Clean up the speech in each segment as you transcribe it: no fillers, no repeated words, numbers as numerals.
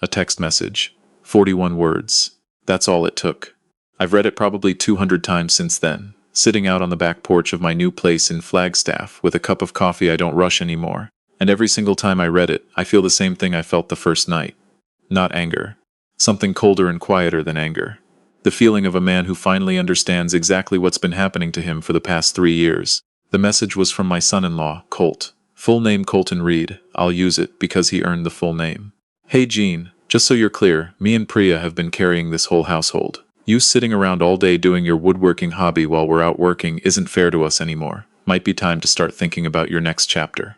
A text message. 41 words. That's all it took. I've read it probably 200 times since then, sitting out on the back porch of my new place in Flagstaff with a cup of coffee. I don't rush anymore. And every single time I read it, I feel the same thing I felt the first night. Not anger. Something colder and quieter than anger. The feeling of a man who finally understands exactly what's been happening to him for the past 3 years. The message was from my son-in-law, Colt. Full name Colton Reed. I'll use it because he earned the full name. Hey Jean, just so you're clear, me and Priya have been carrying this whole household. You sitting around all day doing your woodworking hobby while we're out working isn't fair to us anymore. Might be time to start thinking about your next chapter.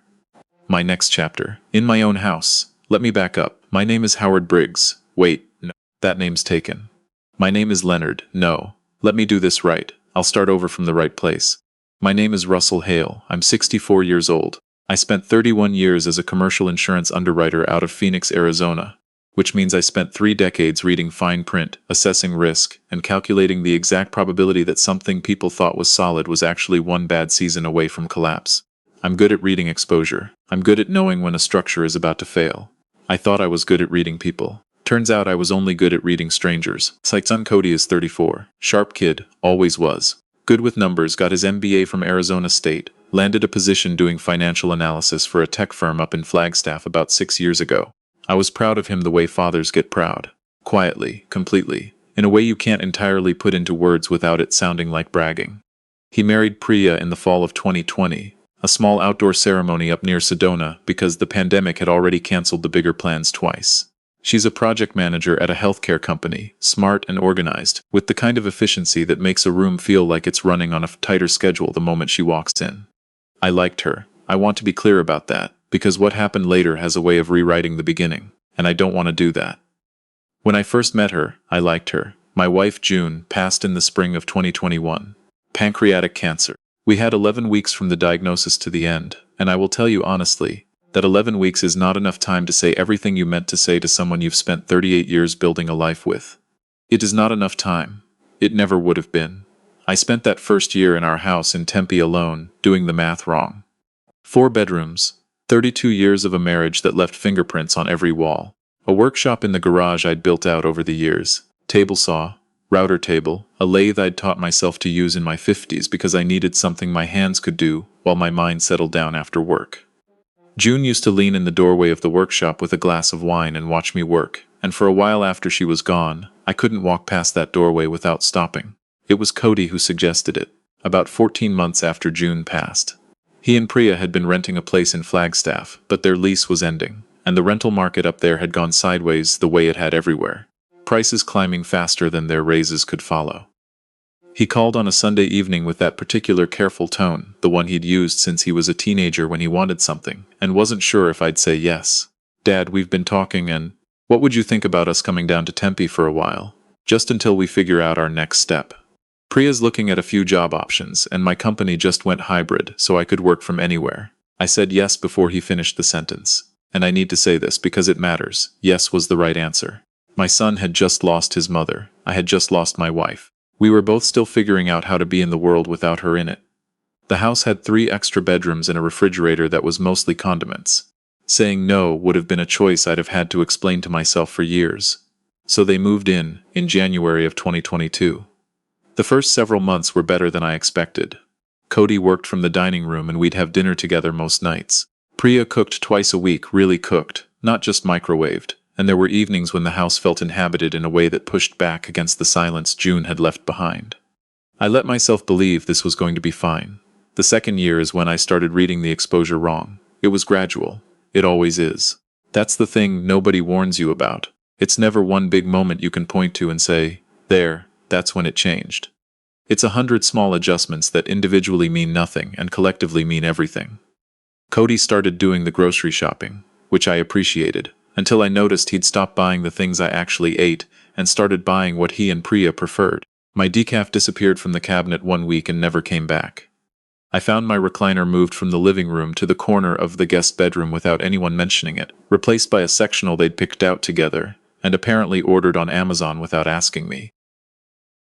My next chapter. In my own house. Let me back up. My name is Howard Briggs. Wait, no. That name's taken. My name is Leonard. No. Let me do this right. I'll start over from the right place. My name is Russell Hale. I'm 64 years old. I spent 31 years as a commercial insurance underwriter out of Phoenix, Arizona, which means I spent 3 decades reading fine print, assessing risk, and calculating the exact probability that something people thought was solid was actually one bad season away from collapse. I'm good at reading exposure. I'm good at knowing when a structure is about to fail. I thought I was good at reading people. Turns out I was only good at reading strangers. My son Cody is 34. Sharp kid, always was. Good with numbers, got his MBA from Arizona State, landed a position doing financial analysis for a tech firm up in Flagstaff about 6 years ago. I was proud of him the way fathers get proud. Quietly, completely, in a way you can't entirely put into words without it sounding like bragging. He married Priya in the fall of 2020. A small outdoor ceremony up near Sedona because the pandemic had already canceled the bigger plans twice. She's a project manager at a healthcare company, smart and organized, with the kind of efficiency that makes a room feel like it's running on a tighter schedule the moment she walks in. I liked her. I want to be clear about that, because what happened later has a way of rewriting the beginning, and I don't want to do that. When I first met her, I liked her. My wife, June, passed in the spring of 2021. Pancreatic cancer. We had 11 weeks from the diagnosis to the end, and I will tell you honestly, that 11 weeks is not enough time to say everything you meant to say to someone you've spent 38 years building a life with. It is not enough time. It never would have been. I spent that first year in our house in Tempe alone, doing the math wrong. 4 bedrooms, 32 years of a marriage that left fingerprints on every wall. A workshop in the garage I'd built out over the years. Table saw, router table, a lathe I'd taught myself to use in my 50s because I needed something my hands could do while my mind settled down after work. June used to lean in the doorway of the workshop with a glass of wine and watch me work, and for a while after she was gone, I couldn't walk past that doorway without stopping. It was Cody who suggested it, about 14 months after June passed. He and Priya had been renting a place in Flagstaff, but their lease was ending, and the rental market up there had gone sideways the way it had everywhere. Prices climbing faster than their raises could follow. He called on a Sunday evening with that particular careful tone, the one he'd used since he was a teenager when he wanted something, and wasn't sure if I'd say yes. Dad, we've been talking and what would you think about us coming down to Tempe for a while? Just until we figure out our next step. Priya's looking at a few job options, and my company just went hybrid, so I could work from anywhere. I said yes before he finished the sentence. And I need to say this because it matters. Yes was the right answer. My son had just lost his mother. I had just lost my wife. We were both still figuring out how to be in the world without her in it. The house had 3 extra bedrooms and a refrigerator that was mostly condiments. Saying no would have been a choice I'd have had to explain to myself for years. So they moved in January of 2022. The first several months were better than I expected. Cody worked from the dining room and we'd have dinner together most nights. Priya cooked twice a week, really cooked, not just microwaved, and there were evenings when the house felt inhabited in a way that pushed back against the silence June had left behind. I let myself believe this was going to be fine. The second year is when I started reading the exposure wrong. It was gradual. It always is. That's the thing nobody warns you about. It's never one big moment you can point to and say, there, that's when it changed. It's 100 small adjustments that individually mean nothing and collectively mean everything. Cody started doing the grocery shopping, which I appreciated, until I noticed he'd stopped buying the things I actually ate and started buying what he and Priya preferred. My decaf disappeared from the cabinet one week and never came back. I found my recliner moved from the living room to the corner of the guest bedroom without anyone mentioning it, replaced by a sectional they'd picked out together, and apparently ordered on Amazon without asking me.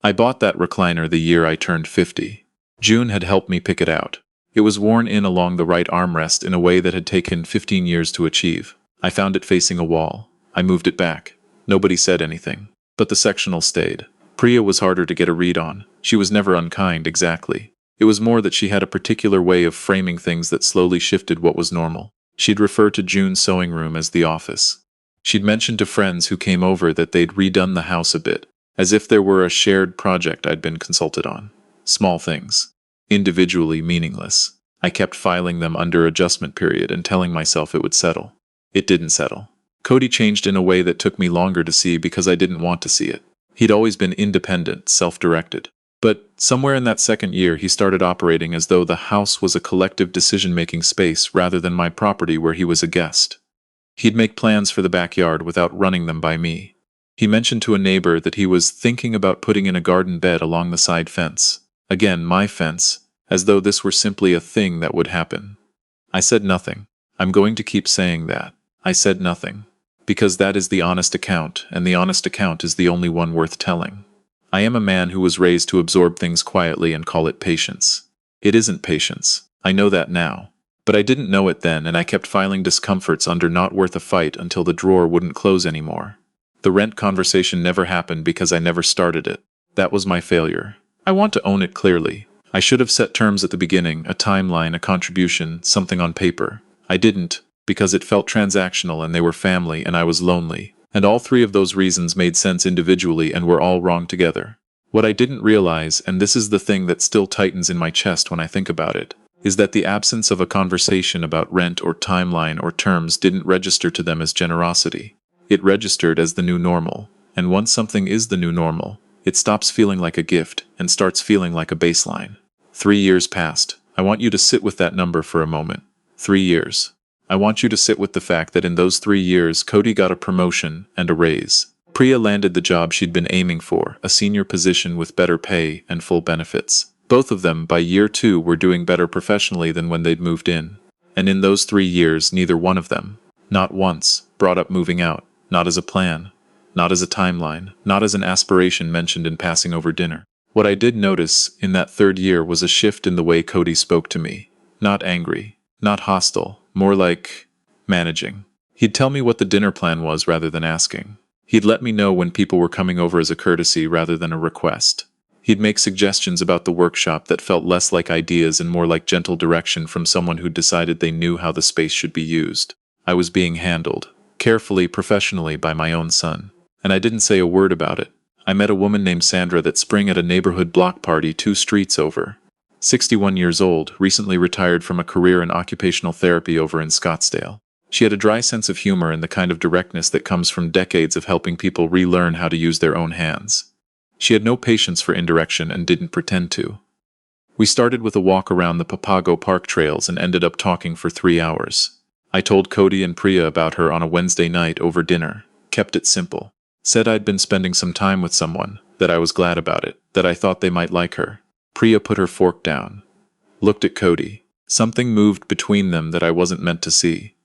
I bought that recliner the year I turned 50. June had helped me pick it out. It was worn in along the right armrest in a way that had taken 15 years to achieve. I found it facing a wall, I moved it back. Nobody said anything. But the sectional stayed. Priya was harder to get a read on. She was never unkind, exactly. It was more that she had a particular way of framing things that slowly shifted what was normal. She'd refer to June's sewing room as the office. She'd mention to friends who came over that they'd redone the house a bit, as if there were a shared project I'd been consulted on. Small things. Individually meaningless. I kept filing them under adjustment period and telling myself it would settle. It didn't settle. Cody changed in a way that took me longer to see because I didn't want to see it. He'd always been independent, self-directed. But somewhere in that second year, he started operating as though the house was a collective decision-making space rather than my property where he was a guest. He'd make plans for the backyard without running them by me. He mentioned to a neighbor that he was thinking about putting in a garden bed along the side fence. Again, my fence, as though this were simply a thing that would happen. I said nothing. I'm going to keep saying that. I said nothing. Because that is the honest account, and the honest account is the only one worth telling. I am a man who was raised to absorb things quietly and call it patience. It isn't patience. I know that now. But I didn't know it then, and I kept filing discomforts under not worth a fight until the drawer wouldn't close anymore. The rent conversation never happened because I never started it. That was my failure. I want to own it clearly. I should have set terms at the beginning, a timeline, a contribution, something on paper. I didn't, because it felt transactional and they were family and I was lonely. And all three of those reasons made sense individually and were all wrong together. What I didn't realize, and this is the thing that still tightens in my chest when I think about it, is that the absence of a conversation about rent or timeline or terms didn't register to them as generosity. It registered as the new normal. And once something is the new normal, it stops feeling like a gift and starts feeling like a baseline. 3 years passed. I want you to sit with that number for a moment. 3 years. I want you to sit with the fact that in those 3 years, Cody got a promotion and a raise. Priya landed the job she'd been aiming for, a senior position with better pay and full benefits. Both of them, by year 2, were doing better professionally than when they'd moved in. And in those 3 years, neither one of them, not once, brought up moving out, not as a plan, not as a timeline, not as an aspiration mentioned in passing over dinner. What I did notice in that 3rd year was a shift in the way Cody spoke to me. Not angry, not hostile, more like managing. He'd tell me what the dinner plan was rather than asking. He'd let me know when people were coming over as a courtesy rather than a request. He'd make suggestions about the workshop that felt less like ideas and more like gentle direction from someone who'd decided they knew how the space should be used. I was being handled, carefully, professionally, by my own son. And I didn't say a word about it. I met a woman named Sandra that spring at a neighborhood block party 2 streets over. 61 years old, recently retired from a career in occupational therapy over in Scottsdale. She had a dry sense of humor and the kind of directness that comes from decades of helping people relearn how to use their own hands. She had no patience for indirection and didn't pretend to. We started with a walk around the Papago Park trails and ended up talking for 3 hours. I told Cody and Priya about her on a Wednesday night over dinner, kept it simple. Said I'd been spending some time with someone, that I was glad about it, that I thought they might like her. Priya put her fork down. Looked at Cody. Something moved between them that I wasn't meant to see.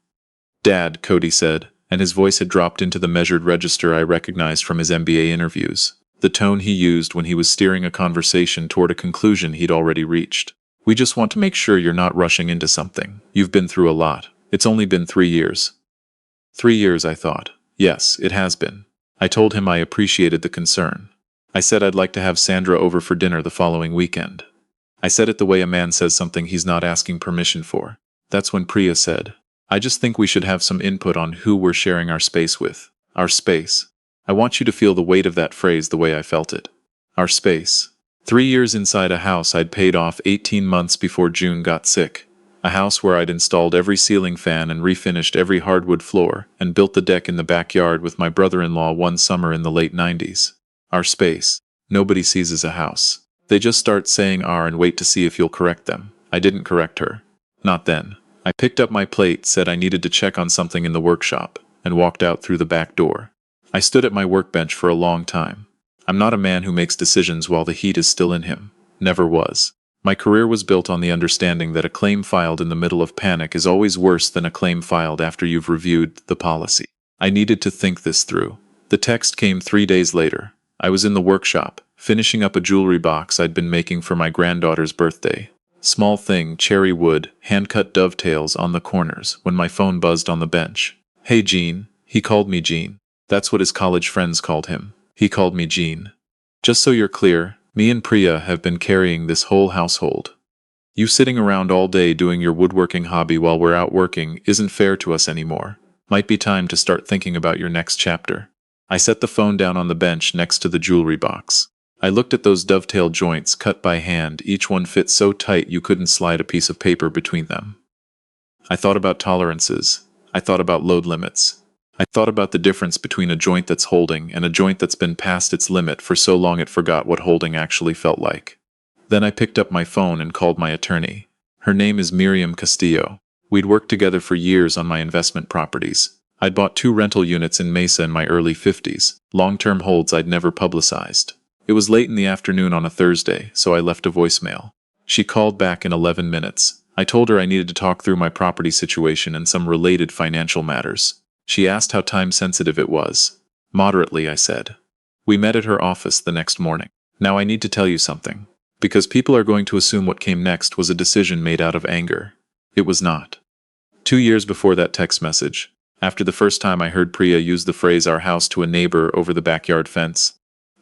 Dad, Cody said, and his voice had dropped into the measured register I recognized from his MBA interviews, the tone he used when he was steering a conversation toward a conclusion he'd already reached. We just want to make sure you're not rushing into something. You've been through a lot. It's only been 3 years. 3 years, I thought. Yes, it has been. I told him I appreciated the concern. I said I'd like to have Sandra over for dinner the following weekend. I said it the way a man says something he's not asking permission for. That's when Priya said, I just think we should have some input on who we're sharing our space with. Our space. I want you to feel the weight of that phrase the way I felt it. Our space. 3 years inside a house I'd paid off 18 months before June got sick. A house where I'd installed every ceiling fan and refinished every hardwood floor and built the deck in the backyard with my brother-in-law one summer in the late 90s. Our space. Nobody seizes a house. They just start saying "our" and wait to see if you'll correct them. I didn't correct her. Not then. I picked up my plate, said I needed to check on something in the workshop, and walked out through the back door. I stood at my workbench for a long time. I'm not a man who makes decisions while the heat is still in him. Never was. My career was built on the understanding that a claim filed in the middle of panic is always worse than a claim filed after you've reviewed the policy. I needed to think this through. The text came 3 days later. I was in the workshop, finishing up a jewelry box I'd been making for my granddaughter's birthday. Small thing, cherry wood, hand-cut dovetails on the corners, when my phone buzzed on the bench. Hey Jean. He called me Jean. That's what his college friends called him. He called me Gene. Just so you're clear, me and Priya have been carrying this whole household. You sitting around all day doing your woodworking hobby while we're out working isn't fair to us anymore. Might be time to start thinking about your next chapter. I set the phone down on the bench next to the jewelry box. I looked at those dovetail joints cut by hand, each one fit so tight you couldn't slide a piece of paper between them. I thought about tolerances. I thought about load limits. I thought about the difference between a joint that's holding and a joint that's been past its limit for so long it forgot what holding actually felt like. Then I picked up my phone and called my attorney. Her name is Miriam Castillo. We'd worked together for years on my investment properties. I'd bought 2 rental units in Mesa in my early 50s, long-term holds I'd never publicized. It was late in the afternoon on a Thursday, so I left a voicemail. She called back in 11 minutes. I told her I needed to talk through my property situation and some related financial matters. She asked how time-sensitive it was. Moderately, I said. We met at her office the next morning. Now I need to tell you something. Because people are going to assume what came next was a decision made out of anger. It was not. 2 years before that text message, after the first time I heard Priya use the phrase "our house" to a neighbor over the backyard fence,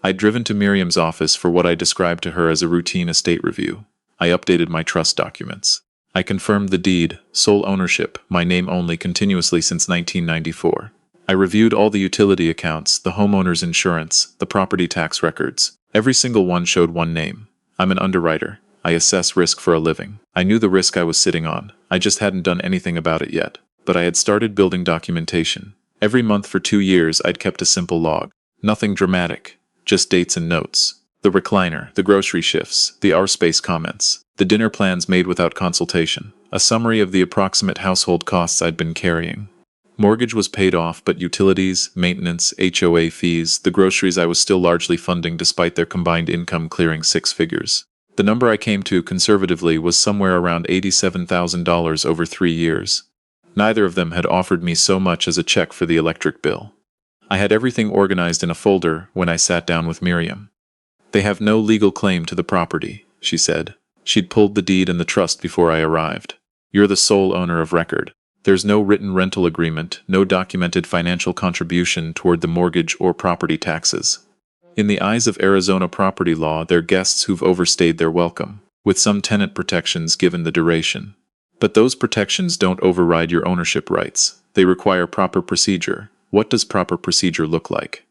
I'd driven to Miriam's office for what I described to her as a routine estate review. I updated my trust documents. I confirmed the deed, sole ownership, my name only, continuously since 1994. I reviewed all the utility accounts, the homeowner's insurance, the property tax records. Every single one showed one name. I'm an underwriter. I assess risk for a living. I knew the risk I was sitting on. I just hadn't done anything about it yet. But I had started building documentation. Every month for 2 years I'd kept a simple log. Nothing dramatic. Just dates and notes. The recliner, the grocery shifts, the hour space comments, the dinner plans made without consultation, a summary of the approximate household costs I'd been carrying. Mortgage was paid off, but utilities, maintenance, HOA fees, the groceries I was still largely funding despite their combined income clearing 6 figures. The number I came to conservatively was somewhere around $87,000 over 3 years. Neither of them had offered me so much as a check for the electric bill. I had everything organized in a folder when I sat down with Miriam. They have no legal claim to the property, she said. She'd pulled the deed and the trust before I arrived. You're the sole owner of record. There's no written rental agreement, no documented financial contribution toward the mortgage or property taxes. In the eyes of Arizona property law, they're guests who've overstayed their welcome, with some tenant protections given the duration. But those protections don't override your ownership rights. They require proper procedure. What does proper procedure look like?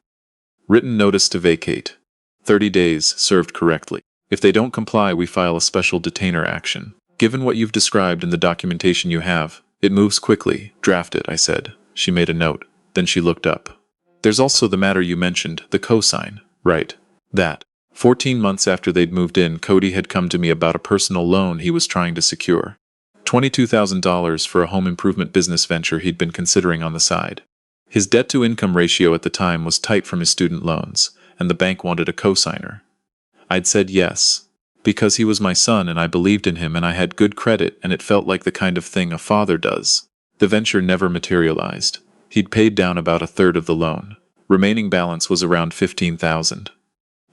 Written notice to vacate. 30 days, served correctly. If they don't comply, we file a special detainer action. Given what you've described in the documentation you have, it moves quickly. Draft it, I said. She made a note. Then she looked up. There's also the matter you mentioned, the cosign. Right. That. 14 months after they'd moved in, Cody had come to me about a personal loan he was trying to secure. $22,000 for a home improvement business venture he'd been considering on the side. His debt-to-income ratio at the time was tight from his student loans, and the bank wanted a cosigner. I'd said yes, because he was my son and I believed in him and I had good credit and it felt like the kind of thing a father does. The venture never materialized. He'd paid down about a third of the loan. Remaining balance was around $15,000.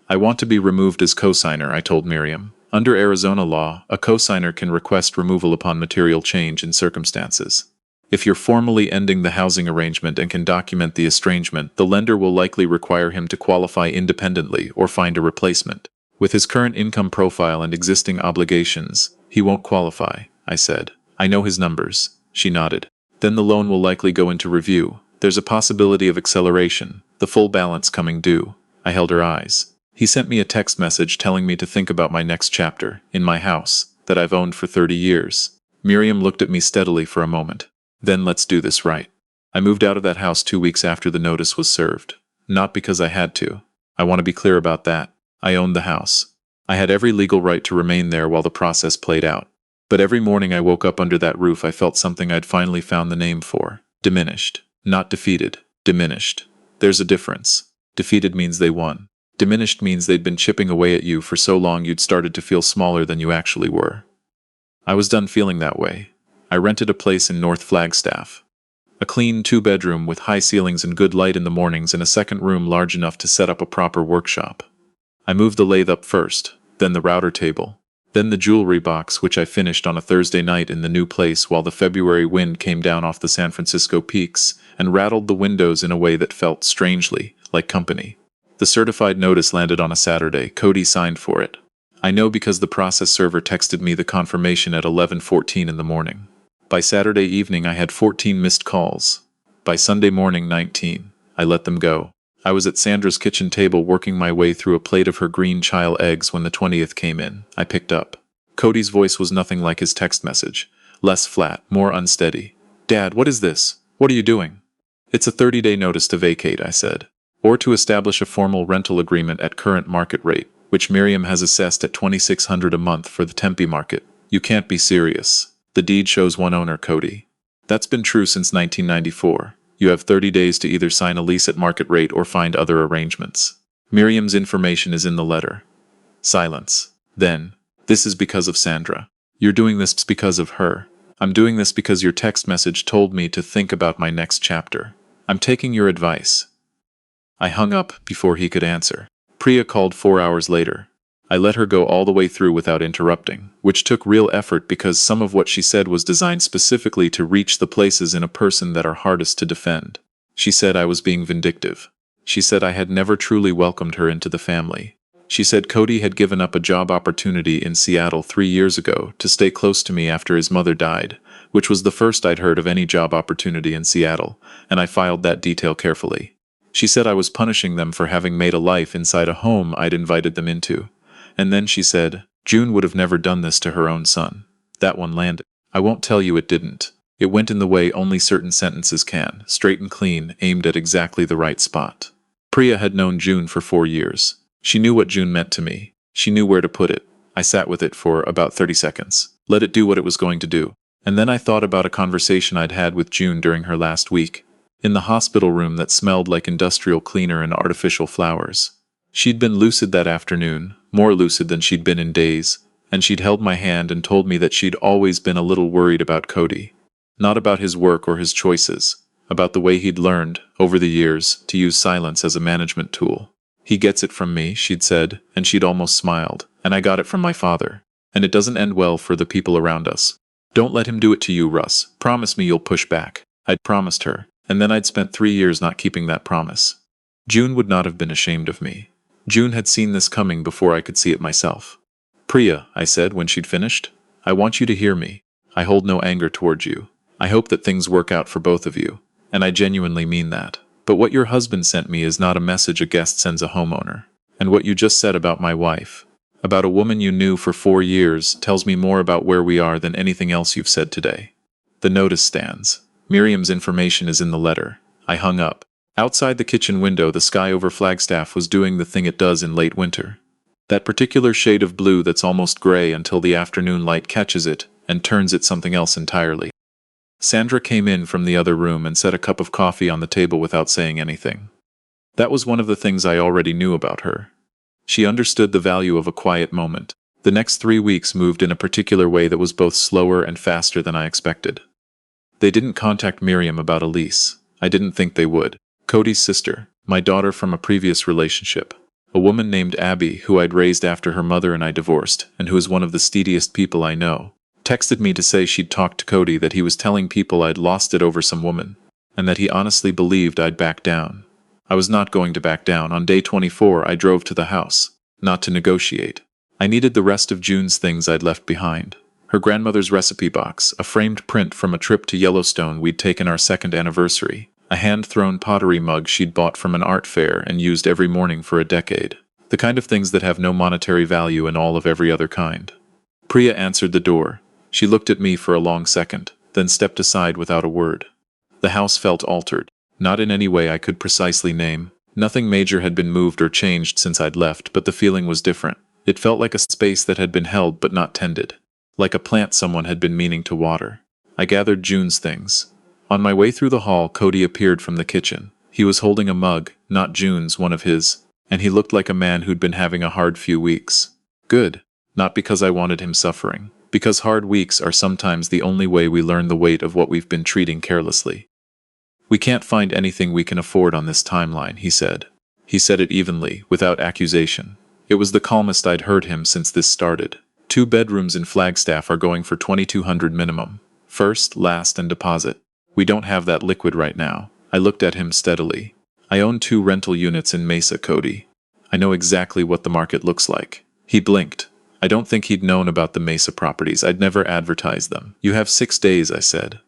I want to be removed as cosigner, I told Miriam. Under Arizona law, a cosigner can request removal upon material change in circumstances. If you're formally ending the housing arrangement and can document the estrangement, the lender will likely require him to qualify independently or find a replacement. With his current income profile and existing obligations, he won't qualify, I said. I know his numbers. She nodded. Then the loan will likely go into review. There's a possibility of acceleration, the full balance coming due. I held her eyes. He sent me a text message telling me to think about my next chapter, in my house, that I've owned for 30 years. Miriam looked at me steadily for a moment. Then let's do this right. I moved out of that house 2 weeks after the notice was served. Not because I had to. I want to be clear about that. I owned the house. I had every legal right to remain there while the process played out. But every morning I woke up under that roof, I felt something I'd finally found the name for. Diminished. Not defeated. Diminished. There's a difference. Defeated means they won. Diminished means they'd been chipping away at you for so long you'd started to feel smaller than you actually were. I was done feeling that way. I rented a place in North Flagstaff. A clean 2-bedroom with high ceilings and good light in the mornings and a second room large enough to set up a proper workshop. I moved the lathe up first, then the router table. Then the jewelry box, which I finished on a Thursday night in the new place while the February wind came down off the San Francisco peaks and rattled the windows in a way that felt strangely like company. The certified notice landed on a Saturday. Cody signed for it. I know because the process server texted me the confirmation at 11:14 in the morning. By Saturday evening I had 14 missed calls. By Sunday morning 19. I let them go. I was at Sandra's kitchen table working my way through a plate of her green chile eggs when the 20th came in. I picked up. Cody's voice was nothing like his text message. Less flat, more unsteady. "Dad, what is this? What are you doing?" "It's a 30-day notice to vacate," I said. "Or to establish a formal rental agreement at current market rate, which Miriam has assessed at $2,600 a month for the Tempe market." "You can't be serious. The deed shows one owner, Cody." "That's been true since 1994. You have 30 days to either sign a lease at market rate or find other arrangements. Miriam's information is in the letter." Silence. Then, "This is because of Sandra." "You're doing this because of her." "I'm doing this because your text message told me to think about my next chapter. I'm taking your advice." I hung up before he could answer. Priya called 4 hours later. I let her go all the way through without interrupting, which took real effort because some of what she said was designed specifically to reach the places in a person that are hardest to defend. She said I was being vindictive. She said I had never truly welcomed her into the family. She said Cody had given up a job opportunity in Seattle 3 years ago to stay close to me after his mother died, which was the first I'd heard of any job opportunity in Seattle, and I filed that detail carefully. She said I was punishing them for having made a life inside a home I'd invited them into. And then she said, June would have never done this to her own son. That one landed. I won't tell you it didn't. It went in the way only certain sentences can, straight and clean, aimed at exactly the right spot. Priya had known June for 4 years. She knew what June meant to me. She knew where to put it. I sat with it for about 30 seconds. Let it do what it was going to do. And then I thought about a conversation I'd had with June during her last week, in the hospital room that smelled like industrial cleaner and artificial flowers. She'd been lucid that afternoon, more lucid than she'd been in days, and she'd held my hand and told me that she'd always been a little worried about Cody. Not about his work or his choices, about the way he'd learned, over the years, to use silence as a management tool. He gets it from me, she'd said, and she'd almost smiled, and I got it from my father. And it doesn't end well for the people around us. Don't let him do it to you, Russ. Promise me you'll push back. I'd promised her, and then I'd spent 3 years not keeping that promise. June would not have been ashamed of me. June had seen this coming before I could see it myself. Priya, I said when she'd finished, I want you to hear me. I hold no anger towards you. I hope that things work out for both of you, and I genuinely mean that. But what your husband sent me is not a message a guest sends a homeowner. And what you just said about my wife, about a woman you knew for 4 years, tells me more about where we are than anything else you've said today. The notice stands. Miriam's information is in the letter. I hung up. Outside the kitchen window, the sky over Flagstaff was doing the thing it does in late winter. That particular shade of blue that's almost gray until the afternoon light catches it and turns it something else entirely. Sandra came in from the other room and set a cup of coffee on the table without saying anything. That was one of the things I already knew about her. She understood the value of a quiet moment. The next 3 weeks moved in a particular way that was both slower and faster than I expected. They didn't contact Miriam about a lease. I didn't think they would. Cody's sister, my daughter from a previous relationship, a woman named Abby who I'd raised after her mother and I divorced, and who is one of the steadiest people I know, texted me to say she'd talked to Cody, that he was telling people I'd lost it over some woman, and that he honestly believed I'd back down. I was not going to back down. On day 24 I drove to the house, not to negotiate. I needed the rest of June's things I'd left behind. Her grandmother's recipe box, a framed print from a trip to Yellowstone we'd taken our 2nd anniversary, a hand-thrown pottery mug she'd bought from an art fair and used every morning for a decade. The kind of things that have no monetary value and all of every other kind. Priya answered the door. She looked at me for a long second, then stepped aside without a word. The house felt altered. Not in any way I could precisely name. Nothing major had been moved or changed since I'd left, but the feeling was different. It felt like a space that had been held but not tended. Like a plant someone had been meaning to water. I gathered June's things. On my way through the hall, Cody appeared from the kitchen. He was holding a mug, not June's, one of his, and he looked like a man who'd been having a hard few weeks. Good. Not because I wanted him suffering. Because hard weeks are sometimes the only way we learn the weight of what we've been treating carelessly. We can't find anything we can afford on this timeline, he said. He said it evenly, without accusation. It was the calmest I'd heard him since this started. 2 bedrooms in Flagstaff are going for $2,200 minimum. First, last, and deposit. We don't have that liquid right now. I looked at him steadily. I own 2 rental units in Mesa, Cody. I know exactly what the market looks like. He blinked. I don't think he'd known about the Mesa properties. I'd never advertised them. You have 6 days, I said.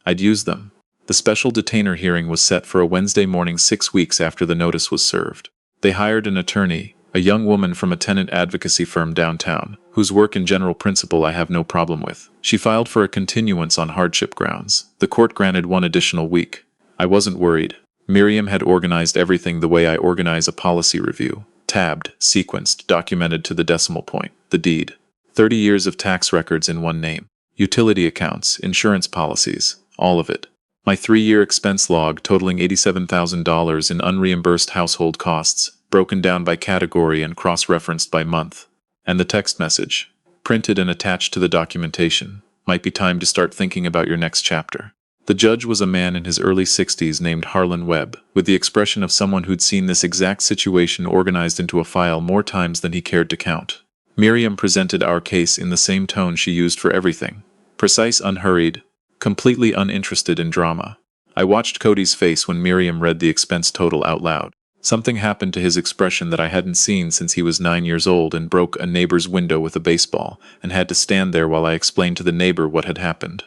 I'd use them. The special detainer hearing was set for a Wednesday morning 6 weeks after the notice was served. They hired an attorney, a young woman from a tenant advocacy firm downtown, whose work and general principle I have no problem with. She filed for a continuance on hardship grounds. The court granted 1 additional week. I wasn't worried. Miriam had organized everything the way I organize a policy review. Tabbed, sequenced, documented to the decimal point. The deed. 30 years of tax records in one name. Utility accounts, insurance policies, all of it. My 3-year expense log totaling $87,000 in unreimbursed household costs, broken down by category and cross-referenced by month. And the text message, printed and attached to the documentation. Might be time to start thinking about your next chapter. The judge was a man in his early 60s named Harlan Webb, with the expression of someone who'd seen this exact situation organized into a file more times than he cared to count. Miriam presented our case in the same tone she used for everything. Precise, unhurried, completely uninterested in drama. I watched Cody's face when Miriam read the expense total out loud. Something happened to his expression that I hadn't seen since he was 9 years old and broke a neighbor's window with a baseball, and had to stand there while I explained to the neighbor what had happened.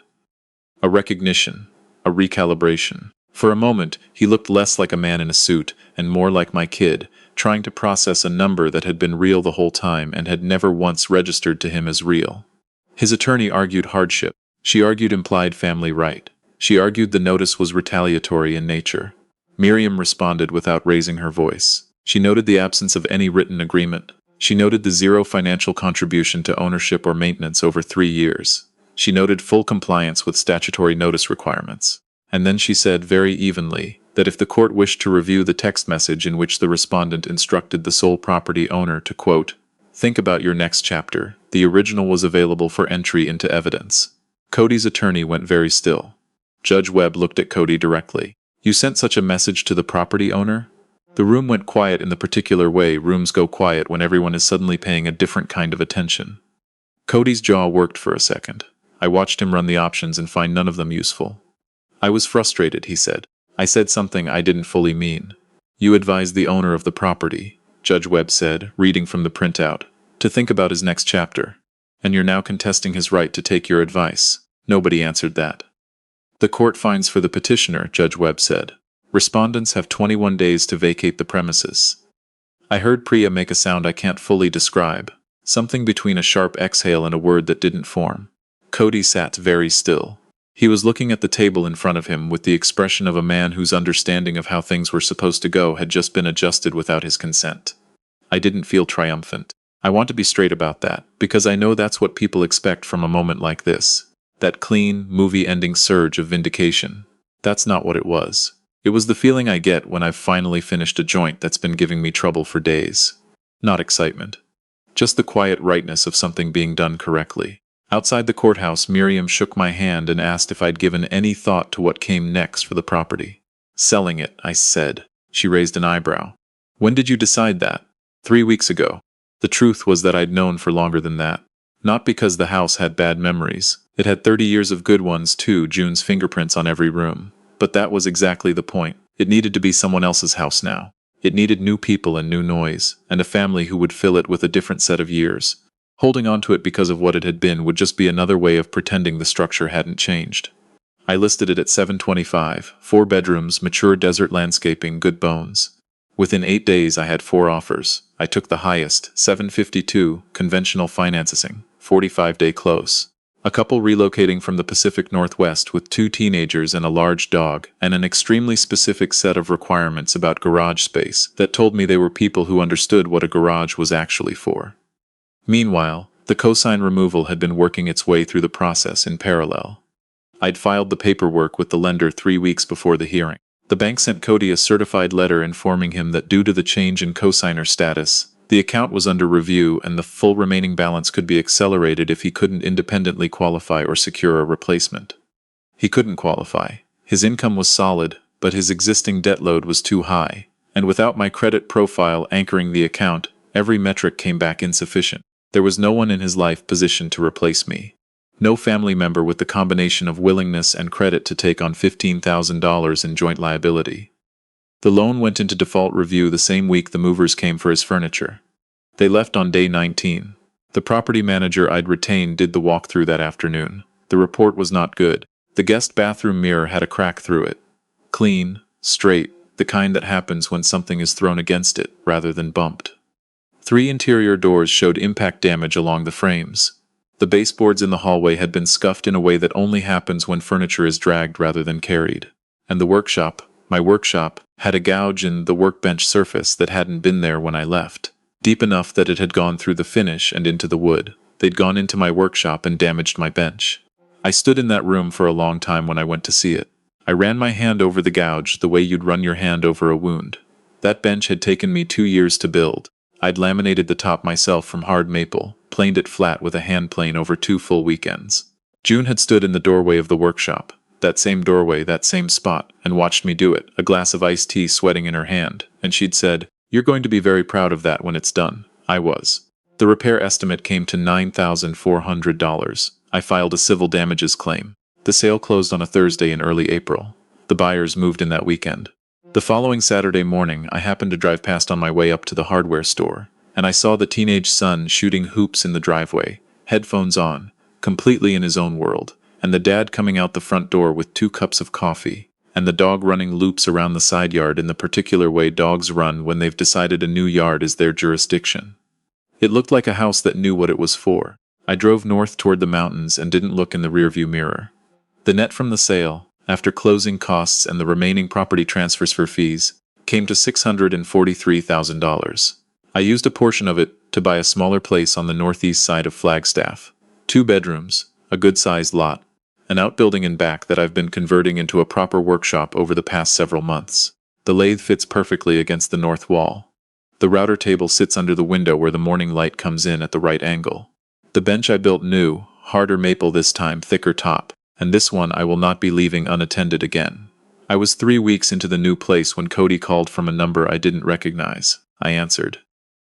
A recognition, a recalibration. For a moment, he looked less like a man in a suit, and more like my kid, trying to process a number that had been real the whole time and had never once registered to him as real. His attorney argued hardship. She argued implied family right. She argued the notice was retaliatory in nature. Miriam responded without raising her voice. She noted the absence of any written agreement. She noted the 0 financial contribution to ownership or maintenance over 3 years. She noted full compliance with statutory notice requirements. And then she said very evenly that if the court wished to review the text message in which the respondent instructed the sole property owner to, quote, think about your next chapter, the original was available for entry into evidence. Cody's attorney went very still. Judge Webb looked at Cody directly. You sent such a message to the property owner? The room went quiet in the particular way rooms go quiet when everyone is suddenly paying a different kind of attention. Cody's jaw worked for a second. I watched him run the options and find none of them useful. I was frustrated, he said. I said something I didn't fully mean. You advised the owner of the property, Judge Webb said, reading from the printout, to think about his next chapter. And you're now contesting his right to take your advice. Nobody answered that. The court finds for the petitioner, Judge Webb said. Respondents have 21 days to vacate the premises. I heard Priya make a sound I can't fully describe, something between a sharp exhale and a word that didn't form. Cody sat very still. He was looking at the table in front of him with the expression of a man whose understanding of how things were supposed to go had just been adjusted without his consent. I didn't feel triumphant. I want to be straight about that, because I know that's what people expect from a moment like this. That clean, movie-ending surge of vindication. That's not what it was. It was the feeling I get when I've finally finished a joint that's been giving me trouble for days. Not excitement. Just the quiet rightness of something being done correctly. Outside the courthouse, Miriam shook my hand and asked if I'd given any thought to what came next for the property. Selling it, I said. She raised an eyebrow. When did you decide that? 3 weeks ago. The truth was that I'd known for longer than that. Not because the house had bad memories. It had 30 years of good ones too, June's fingerprints on every room. But that was exactly the point. It needed to be someone else's house now. It needed new people and new noise, and a family who would fill it with a different set of years. Holding on to it because of what it had been would just be another way of pretending the structure hadn't changed. I listed it at $725, 4 bedrooms, mature desert landscaping, good bones. Within 8 days I had 4 offers. I took the highest, $752, conventional financing, 45-day close. A couple relocating from the Pacific Northwest with 2 teenagers and a large dog, and an extremely specific set of requirements about garage space that told me they were people who understood what a garage was actually for. Meanwhile, the cosign removal had been working its way through the process in parallel. I'd filed the paperwork with the lender 3 weeks before the hearing. The bank sent Cody a certified letter informing him that due to the change in cosigner status, the account was under review and the full remaining balance could be accelerated if he couldn't independently qualify or secure a replacement. He couldn't qualify. His income was solid, but his existing debt load was too high, and without my credit profile anchoring the account, every metric came back insufficient. There was no one in his life positioned to replace me. No family member with the combination of willingness and credit to take on $15,000 in joint liability. The loan went into default review the same week the movers came for his furniture. They left on day 19. The property manager I'd retained did the walkthrough that afternoon. The report was not good. The guest bathroom mirror had a crack through it. Clean, straight, the kind that happens when something is thrown against it rather than bumped. 3 interior doors showed impact damage along the frames. The baseboards in the hallway had been scuffed in a way that only happens when furniture is dragged rather than carried. And the workshop, my workshop, had a gouge in the workbench surface that hadn't been there when I left. Deep enough that it had gone through the finish and into the wood. They'd gone into my workshop and damaged my bench. I stood in that room for a long time when I went to see it. I ran my hand over the gouge the way you'd run your hand over a wound. That bench had taken me 2 years to build. I'd laminated the top myself from hard maple, planed it flat with a hand plane over 2 full weekends. June had stood in the doorway of the workshop, that same doorway, that same spot, and watched me do it, a glass of iced tea sweating in her hand, and she'd said, "You're going to be very proud of that when it's done." I was. The repair estimate came to $9,400. I filed a civil damages claim. The sale closed on a Thursday in early April. The buyers moved in that weekend. The following Saturday morning, I happened to drive past on my way up to the hardware store, and I saw the teenage son shooting hoops in the driveway, headphones on, completely in his own world, and the dad coming out the front door with 2 cups of coffee, and the dog running loops around the side yard in the particular way dogs run when they've decided a new yard is their jurisdiction. It looked like a house that knew what it was for. I drove north toward the mountains and didn't look in the rearview mirror. The net from the sale, after closing costs and the remaining property transfers for fees, came to $643,000. I used a portion of it to buy a smaller place on the northeast side of Flagstaff. 2 bedrooms, a good-sized lot, an outbuilding in back that I've been converting into a proper workshop over the past several months. The lathe fits perfectly against the north wall. The router table sits under the window where the morning light comes in at the right angle. The bench I built new, harder maple this time, thicker top, and this one I will not be leaving unattended again. I was 3 weeks into the new place when Cody called from a number I didn't recognize. I answered.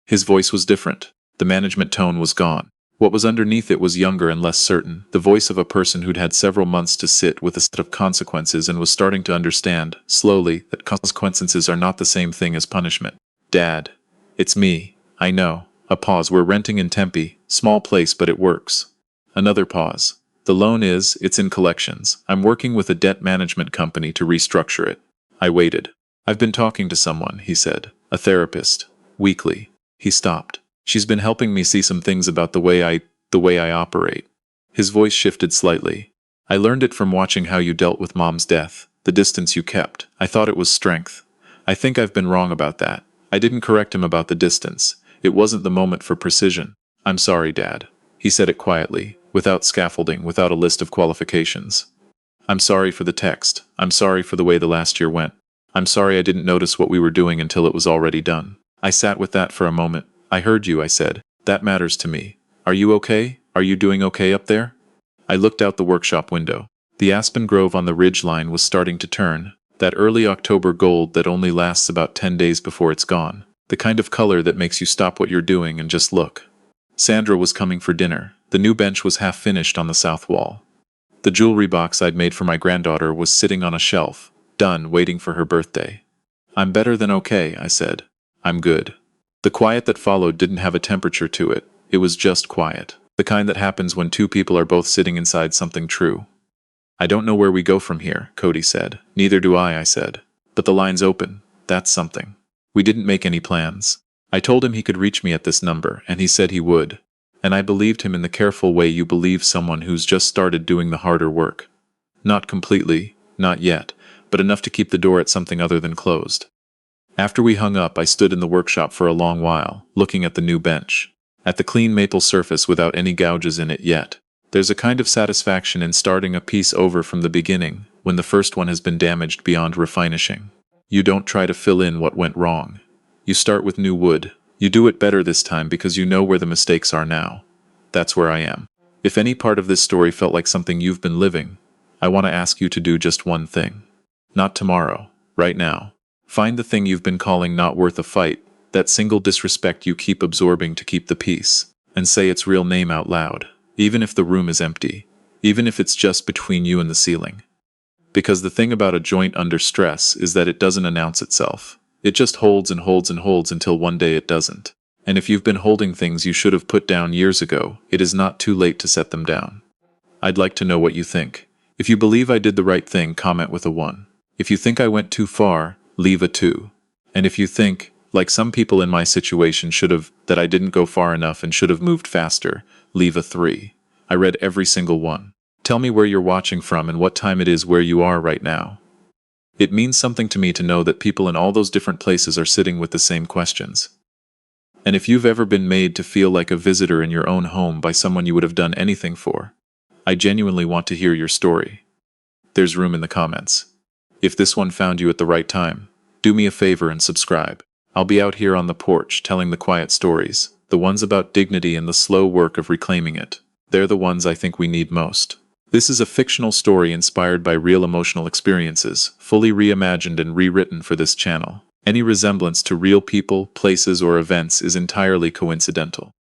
His voice was different. The management tone was gone. What was underneath it was younger and less certain, the voice of a person who'd had several months to sit with a set of consequences and was starting to understand, slowly, that consequences are not the same thing as punishment. "Dad. It's me. I know." A pause. "We're renting in Tempe. Small place, but it works." Another pause. "The loan it's in collections. I'm working with a debt management company to restructure it." I waited. "I've been talking to someone," he said. "A therapist. Weekly." He stopped. "She's been helping me see some things about the way I operate." His voice shifted slightly. "I learned it from watching how you dealt with Mom's death, the distance you kept. I thought it was strength. I think I've been wrong about that. I didn't correct him about the distance. It wasn't the moment for precision. I'm sorry, Dad." He said it quietly, without scaffolding, without a list of qualifications. "I'm sorry for the text. I'm sorry for the way the last year went. I'm sorry I didn't notice what we were doing until it was already done." I sat with that for a moment. "I heard you," I said. "That matters to me. Are you okay? Are you doing okay up there?" I looked out the workshop window. The aspen grove on the ridge line was starting to turn, that early October gold that only lasts about 10 days before it's gone. The kind of color that makes you stop what you're doing and just look. Sandra was coming for dinner. The new bench was half finished on the south wall. The jewelry box I'd made for my granddaughter was sitting on a shelf, done, waiting for her birthday. "I'm better than okay," I said. "I'm good." The quiet that followed didn't have a temperature to it. It was just quiet. The kind that happens when 2 people are both sitting inside something true. "I don't know where we go from here," Cody said. "Neither do I said. "But the line's open. That's something." We didn't make any plans. I told him he could reach me at this number, and he said he would. And I believed him in the careful way you believe someone who's just started doing the harder work. Not completely, not yet, but enough to keep the door at something other than closed. After we hung up, I stood in the workshop for a long while, looking at the new bench. At the clean maple surface without any gouges in it yet. There's a kind of satisfaction in starting a piece over from the beginning, when the first one has been damaged beyond refinishing. You don't try to fill in what went wrong. You start with new wood. You do it better this time because you know where the mistakes are now. That's where I am. If any part of this story felt like something you've been living, I want to ask you to do just one thing. Not tomorrow, right now. Find the thing you've been calling not worth a fight, that single disrespect you keep absorbing to keep the peace. and say its real name out loud, even if the room is empty, even if it's just between you and the ceiling. Because the thing about a joint under stress is that it doesn't announce itself. It just holds and holds and holds until one day it doesn't. And if you've been holding things you should have put down years ago, it is not too late to set them down. I'd like to know what you think. If you believe I did the right thing, comment with a 1. If you think I went too far, leave a 2. And if you think, like some people in my situation that I didn't go far enough and should have moved faster, leave a 3. I read every single one. Tell me where you're watching from and what time it is where you are right now. It means something to me to know that people in all those different places are sitting with the same questions. And if you've ever been made to feel like a visitor in your own home by someone you would have done anything for, I genuinely want to hear your story. There's room in the comments. If this one found you at the right time, do me a favor and subscribe. I'll be out here on the porch telling the quiet stories, the ones about dignity and the slow work of reclaiming it. They're the ones I think we need most. This is a fictional story inspired by real emotional experiences, fully reimagined and rewritten for this channel. Any resemblance to real people, places, or events is entirely coincidental.